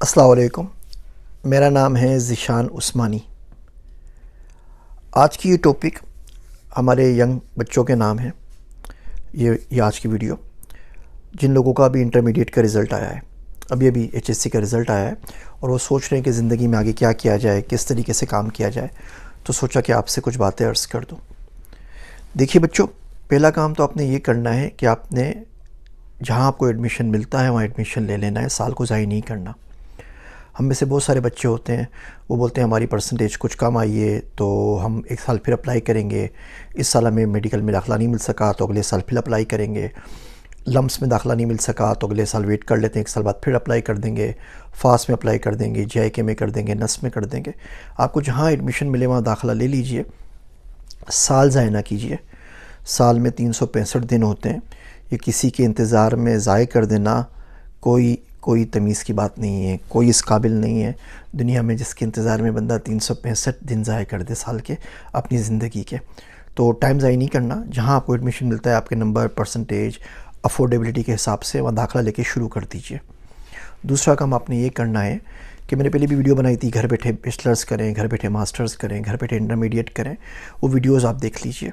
अस्सलाम वालेकुम। मेरा नाम है ज़ीशान उस्मानी। आज की ये टॉपिक हमारे यंग बच्चों के नाम है। ये आज की वीडियो जिन लोगों का अभी इंटरमीडिएट का रिज़ल्ट आया है, अभी एचएससी का रिज़ल्ट आया है और वो सोच रहे हैं कि ज़िंदगी में आगे क्या किया जाए, किस तरीके से काम किया जाए, तो सोचा कि आपसे कुछ बातें अर्ज़ कर दूँ। देखिए बच्चों, पहला काम तो आपने ये करना है कि आपने जहाँ आपको एडमिशन मिलता है वहाँ एडमिशन ले लेना है, साल को ज़ाया नहीं करना। हम में से बहुत सारे बच्चे होते हैं, वो बोलते हैं हमारी परसेंटेज कुछ कम आई है तो हम एक साल फिर अप्लाई करेंगे, इस साल हमें मेडिकल में दाखिला नहीं मिल सका तो अगले साल फिर अप्लाई करेंगे, लम्स में दाखिला नहीं मिल सका तो अगले साल वेट कर लेते हैं, एक साल बाद फिर अप्लाई कर देंगे, फास्ट में अप्लाई कर देंगे, जेआईके में कर देंगे, नस में कर देंगे। आपको जहाँ एडमिशन मिले वहाँ दाखिला ले लीजिए, साल ज़ाया ना कीजिए। साल में 365 दिन होते हैं, ये किसी के इंतज़ार में ज़ाया कर देना कोई तमीज़ की बात नहीं है, कोई इस काबिल नहीं है दुनिया में जिसके इंतज़ार में बंदा 365 दिन ज़ाया कर दे साल के अपनी ज़िंदगी के। तो टाइम ज़ाया नहीं करना। जहाँ आपको एडमिशन मिलता है आपके नंबर, परसेंटेज, अफोर्डेबिलिटी के हिसाब से वहाँ दाखिला लेके शुरू कर दीजिए। दूसरा काम आपने ये करना है कि मैंने पहले भी वीडियो बनाई थी, घर बैठे बैचलर्स करें, घर बैठे मास्टर्स करें, घर बैठे इंटरमीडिएट करें, वो वीडियोस आप देख लीजिए।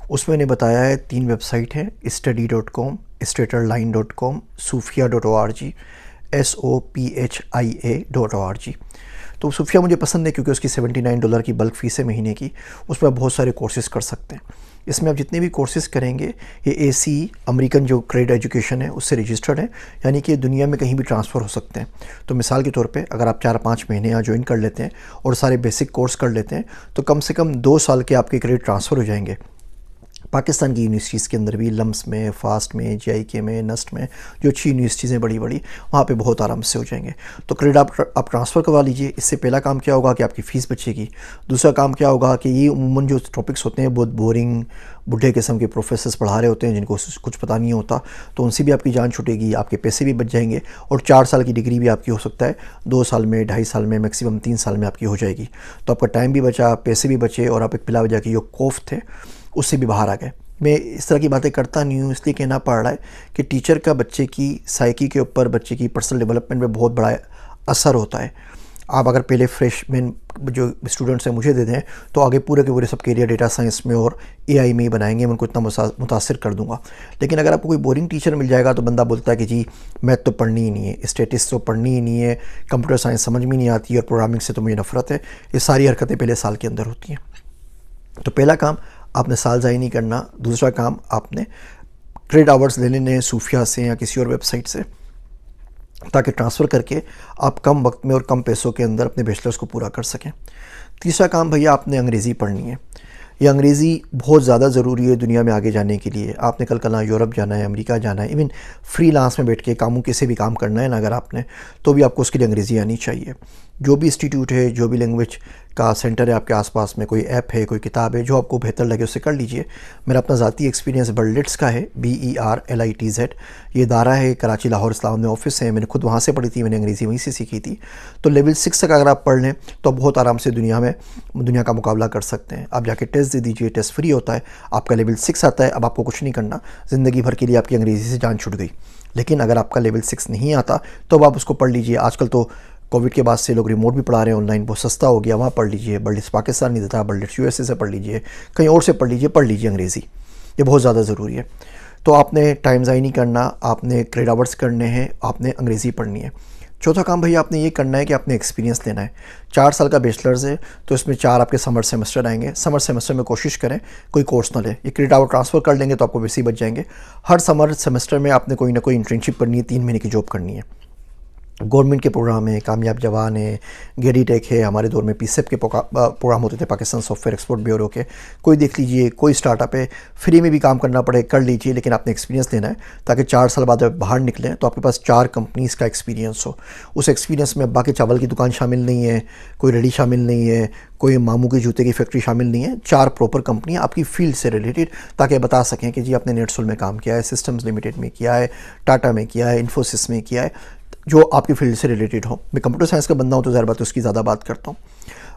उसमें मैंने बताया है 3 वेबसाइट है, study.com, staterline.com, sophia.org, sophia.org। तो सोफिया मुझे पसंद है क्योंकि उसकी $79 की बल्क फ़ीस है महीने की, उसमें आप बहुत सारे कोर्सेज़ कर सकते हैं। इसमें आप जितने भी कोर्सेज़ करेंगे ये एसी अमेरिकन जो क्रेडिट एजुकेशन है उससे रजिस्टर्ड है, यानी कि दुनिया में कहीं भी ट्रांसफ़र हो सकते हैं। तो मिसाल के तौर पे अगर आप 4-5 महीने यहाँ ज्वाइन कर लेते हैं और सारे बेसिक कोर्स कर लेते हैं तो कम से कम 2 साल के आपके क्रेडिट ट्रांसफ़र हो जाएंगे पाकिस्तान की यूनिवर्सिटीज़ के अंदर भी, लम्स में, फास्ट में, जेआईके में, नस्ट में, जो अच्छी यूनिवर्सिटीज़ हैं बड़ी बड़ी, वहाँ पे बहुत आराम से हो जाएंगे। तो क्रेडिट आप ट्रांसफ़र करवा लीजिए। इससे पहला काम क्या होगा कि आपकी फ़ीस बचेगी। दूसरा काम क्या होगा कि ये उमूमन जो टॉपिक्स होते हैं बहुत बोरिंग, बुढ़े किस्म के प्रोफेसर्स पढ़ा रहे होते हैं जिनको कुछ पता नहीं होता, तो उनसे भी आपकी जान छूटेगी, आपके पैसे भी बच जाएंगे और 4 साल की डिग्री भी आपकी हो सकता है 2 साल में, 2.5 साल में, मैक्सिमम 3 साल में आपकी हो जाएगी। तो आपका टाइम भी बचा, पैसे भी बचे और आप एक पिला वजह की जो खौफ थे उससे भी बाहर आ गए। मैं इस तरह की बातें करता नहीं हूँ, इसलिए कहना पड़ रहा है कि टीचर का बच्चे की साइकी के ऊपर, बच्चे की पर्सनल डेवलपमेंट में बहुत बड़ा असर होता है। आप अगर पहले फ्रेशमैन जो स्टूडेंट्स हैं मुझे दे दें तो आगे पूरे के पूरे सब कैरियर डेटा साइंस में और एआई में ही बनाएंगे, मैं उनको इतना मुतासिर कर दूंगा। लेकिन अगर आपको कोई बोरिंग टीचर मिल जाएगा तो बंदा बोलता है कि जी मैथ तो पढ़नी ही नहीं है, स्टैटिस्टिक्स तो पढ़नी ही नहीं है, कंप्यूटर साइंस समझ में नहीं आती और प्रोग्रामिंग से तो मुझे नफरत है। ये सारी हरकतें पहले साल के अंदर होती हैं। तो पहला काम आपने साल ज़ाया नहीं करना। दूसरा काम आपने क्रेडिट आवर्स ले लेने हैं सूफिया से या किसी और वेबसाइट से, ताकि ट्रांसफ़र करके आप कम वक्त में और कम पैसों के अंदर अपने बैचलर्स को पूरा कर सकें। तीसरा काम भैया आपने अंग्रेज़ी पढ़नी है। ये अंग्रेज़ी बहुत ज़्यादा ज़रूरी है दुनिया में आगे जाने के लिए। आपने कल यूरोप जाना है, अमेरिका जाना है, इवन फ्रीलांस में बैठ के किसी भी काम करना है ना अगर आपने, तो भी आपको उसके लिए अंग्रेज़ी आनी चाहिए। जो भी इंस्टीट्यूट है, जो भी लैंग्वेज का सेंटर है आपके आसपास में, कोई ऐप है, कोई किताब है, जो आपको बेहतर लगे उससे कर लीजिए। मेरा अपना ज़ाती एक्सपीरियंस बर्लिट्स का है, BERLITZ। ये इदारा है, कराची, लाहौर, इस्लामाबाद में ऑफिस है, मैंने खुद वहाँ से पढ़ी थी, मैंने अंग्रेज़ी वहीं से सीखी थी। तो लेवल 6 तक अगर आप पढ़ लें तो बहुत आराम से दुनिया का मुकाबला कर सकते हैं। आप जाके टेस्ट दे दीजिए, टेस्ट फ्री होता है, आपका लेवल 6 आता है। अब आपको कुछ नहीं करना, ज़िंदगी भर के लिए आपकी अंग्रेज़ी से जान छूट गई। लेकिन अगर आपका लेवल 6 नहीं आता तो अब आप उसको पढ़ लीजिए। आजकल तो कोविड के बाद से लोग रिमोट भी पढ़ा रहे हैं ऑनलाइन, बहुत सस्ता हो गया, वहाँ पढ़ लीजिए। बर्लिट्स पाकिस्तान नहीं देता, बर्लिट्स USA से पढ़ लीजिए, कहीं और से पढ़ लीजिए अंग्रेज़ी। ये बहुत ज़्यादा ज़रूरी है। तो आपने टाइम ज़ाया नहीं करना, आपने क्रेडिट आवर्स करने हैं, आपने अंग्रेज़ी पढ़नी है। चौथा काम भैया आपने ये करना है कि आपने एक्सपीरियंस लेना है। 4 साल का बैचलर्स है तो इसमें 4 आपके समर सेमेस्टर आएंगे। समर सेमेस्टर में कोशिश करें कोई कोर्स ना लें, ये क्रेडिट आवर ट्रांसफ़र कर लेंगे तो आपको वैसे ही बच जाएंगे। हर समर सेमेस्टर में आपने कोई ना कोई इंटर्नशिप करनी है, 3 महीने की जॉब करनी है। गवर्नमेंट के प्रोग्राम है, कामयाब जवान है, गेडी टेक है, हमारे दौर में PSEP के प्रोग्राम होते थे, पाकिस्तान सॉफ्टवेयर एक्सपोर्ट ब्यूरो के, कोई देख लीजिए, कोई स्टार्टअप है, फ्री में भी काम करना पड़े कर लीजिए, लेकिन आपने एक्सपीरियंस लेना है ताकि 4 साल बाद जब बाहर निकलें तो आपके पास 4 कंपनीज़ का एक्सपीरियंस हो। उस एक्सपीरियंस में अब्बा के चावल की दुकान शामिल नहीं है, कोई रेडी शामिल नहीं है, कोई मामू के जूते की फैक्ट्री शामिल नहीं है। 4 प्रॉपर कंपनियाँ आपकी फील्ड से रिलेटेड, ताकि बता सकें कि जी आपने नेटसोल में काम किया है, सिस्टम्स लिमिटेड में किया है, टाटा में किया है, इन्फोसिस में किया है, जो आपकी फील्ड से रिलेटेड हो। मैं कंप्यूटर साइंस का बंदा हूँ तो ज़ाहिर बात उसकी ज़्यादा बात करता हूँ।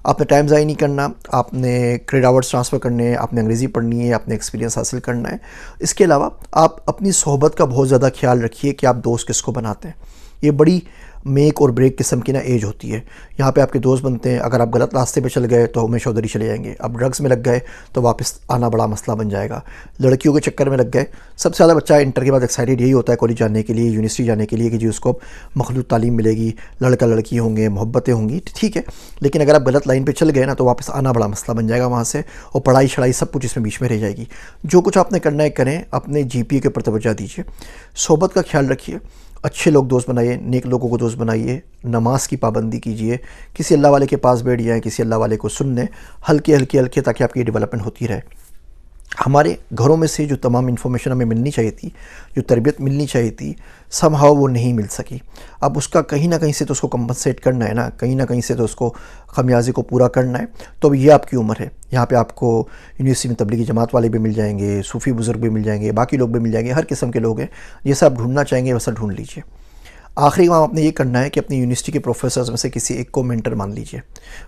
आपने टाइम ज़ाया नहीं करना, आपने क्रेडिट आवर्स ट्रांसफ़र करने हैं, आपने अंग्रेज़ी पढ़नी है, आपने एक्सपीरियंस हासिल करना है। इसके अलावा आप अपनी सोहबत का बहुत ज़्यादा ख्याल रखिए कि आप दोस्त किसको बनाते हैं। ये बड़ी मेक और ब्रेक किस्म की ना एज होती है। यहाँ पे आपके दोस्त बनते हैं, अगर आप गलत रास्ते पे चल गए तो हमेशा उधर ही चले जाएंगे। अब ड्रग्स में लग गए तो वापस आना बड़ा मसला बन जाएगा। लड़कियों के चक्कर में लग गए, सबसे ज़्यादा बच्चा इंटर के बाद एक्साइटेड यही होता है कॉलेज जाने के लिए, यूनिवर्सिटी जाने के लिए, कि जी उसको मखलूत तालीम मिलेगी, लड़का लड़की होंगे, मोहब्बतें होंगी, ठीक है। लेकिन अगर आप गलत लाइन पर चल गए ना तो वापस आना बड़ा मसला बन जाएगा वहाँ से, और पढ़ाई शढ़ाई सब कुछ इसमें बीच में रह जाएगी। जो कुछ आपने करना है करें, अपने GPA के ऊपर तवज्जो दीजिए, सोबत का ख्याल रखिए, अच्छे लोग दोस्त बनाइए, नेक लोगों को दोस्त बनाइए, नमाज की पाबंदी कीजिए, किसी अल्लाह वाले के पास बैठ जाएँ, किसी अल्लाह वाले को सुन लें, हल्के हल्के हल्के, ताकि आपकी डेवलपमेंट होती रहे। हमारे घरों में से जो तमाम इन्फॉर्मेशन हमें मिलनी चाहिए थी, जो तरबियत मिलनी चाहिए थी, समहाउ वो नहीं मिल सकी। अब उसका कहीं ना कहीं से तो उसको कंपनसेट करना है ना, कहीं ना कहीं से तो उसको खमियाजे को पूरा करना है। तो अब ये आपकी उम्र है, यहाँ पे आपको यूनिवर्सिटी में तबलीगी जमात वाले भी मिल जाएंगे, सूफ़ी बुज़ुर्ग भी मिल जाएंगे, बाकी लोग भी मिल जाएंगे, हर किस्म के लोग हैं। जैसा आप ढूंढना चाहेंगे वैसा ढूंढ लीजिए। आखिरी काम आपने ये करना है कि अपनी यूनिवर्सिटी के प्रोफेसर्स में से किसी एक को मेंटर मान लीजिए।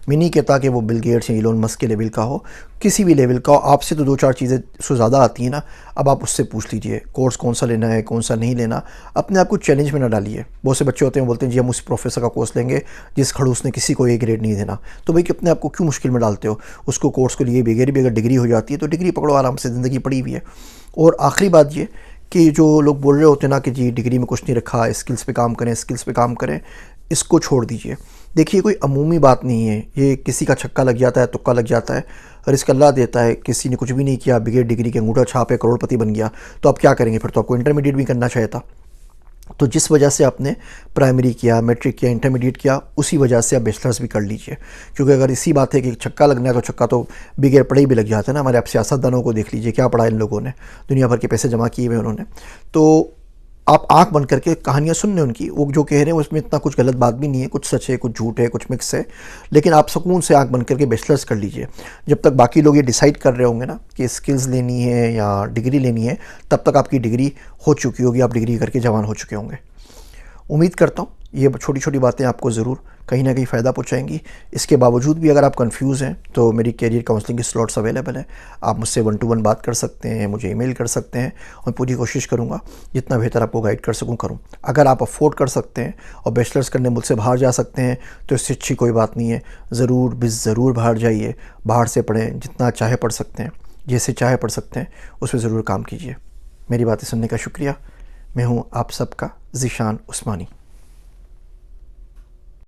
मैं नहीं कहता कि वो बिल गेट्स या इलोन मस्क के लेवल का हो, किसी भी लेवल का हो, आपसे तो 2-4 चीज़ें उससे ज़्यादा आती हैं ना, अब आप उससे पूछ लीजिए कोर्स कौन सा लेना है, कौन सा नहीं लेना। अपने आप को चैलेंज में ना डालिए। बहुत से बच्चे होते हैं बोलते हैं जी हम उस प्रोफेसर का कोर्स लेंगे जिस खड़ूस ने किसी को A ग्रेड नहीं देना। तो भाई अपने आप को क्यों मुश्किल में डालते हो? उसको कोर्स को लिए बगैर भी अगर डिग्री हो जाती है तो डिग्री पकड़ो, आराम से, ज़िंदगी पड़ी हुई है। और आखिरी बात ये कि जो लोग बोल रहे होते हैं ना कि जी डिग्री में कुछ नहीं रखा, स्किल्स पे काम करें, स्किल्स पे काम करें, इसको छोड़ दीजिए। देखिए कोई अमूमी बात नहीं है, ये किसी का छक्का लग जाता है, तुक्का लग जाता है, रिस्क अल्लाह देता है। किसी ने कुछ भी नहीं किया, बगैर डिग्री के अंगूठा छापे करोड़पति बन गया, तो आप क्या करेंगे? फिर तो आपको इंटरमीडिएट भी करना चाहिए था। तो जिस वजह से आपने प्राइमरी किया, मैट्रिक किया, इंटरमीडिएट किया, उसी वजह से आप बैचलर्स भी कर लीजिए। क्योंकि अगर इसी बात है कि छक्का लगना है तो छक्का तो बगैर पढ़े भी लग जाता है ना। हमारे आप सियासतदानों को देख लीजिए, क्या पढ़ा इन लोगों ने, दुनिया भर के पैसे जमा किए हुए उन्होंने। तो आप आंख बंद करके कहानियाँ सुन लें उनकी, वो जो कह रहे हैं उसमें इतना कुछ गलत बात भी नहीं है, कुछ सच है, कुछ झूठ है, कुछ मिक्स है। लेकिन आप सुकून से आंख बंद करके बैचलर्स कर लीजिए। जब तक बाकी लोग ये डिसाइड कर रहे होंगे ना कि स्किल्स लेनी है या डिग्री लेनी है, तब तक आपकी डिग्री हो चुकी होगी, आप डिग्री करके जवान हो चुके होंगे। उम्मीद करता हूँ ये छोटी छोटी बातें आपको ज़रूर कहीं ना कहीं फ़ायदा पहुँचाएंगी। इसके बावजूद भी अगर आप कंफ्यूज हैं तो मेरी कैरियर काउंसलिंग की स्लॉट्स अवेलेबल है। आप मुझसे 1-to-1 बात कर सकते हैं, मुझे ईमेल कर सकते हैं, और पूरी कोशिश करूँगा जितना बेहतर आपको गाइड कर सकूँ करूँ। अगर आप अफोर्ड कर सकते हैं और बैचलर्स करने मुल्क से बाहर जा सकते हैं तो इससे अच्छी कोई बात नहीं है। ज़रूर बाहर जाइए, बाहर से पढ़ें, जितना चाहे पढ़ सकते हैं, जैसे चाहे पढ़ सकते हैं, उस पर ज़रूर काम कीजिए। मेरी बातें सुनने का शुक्रिया। मैं हूँ आप सबका ज़ीशान उस्मानी।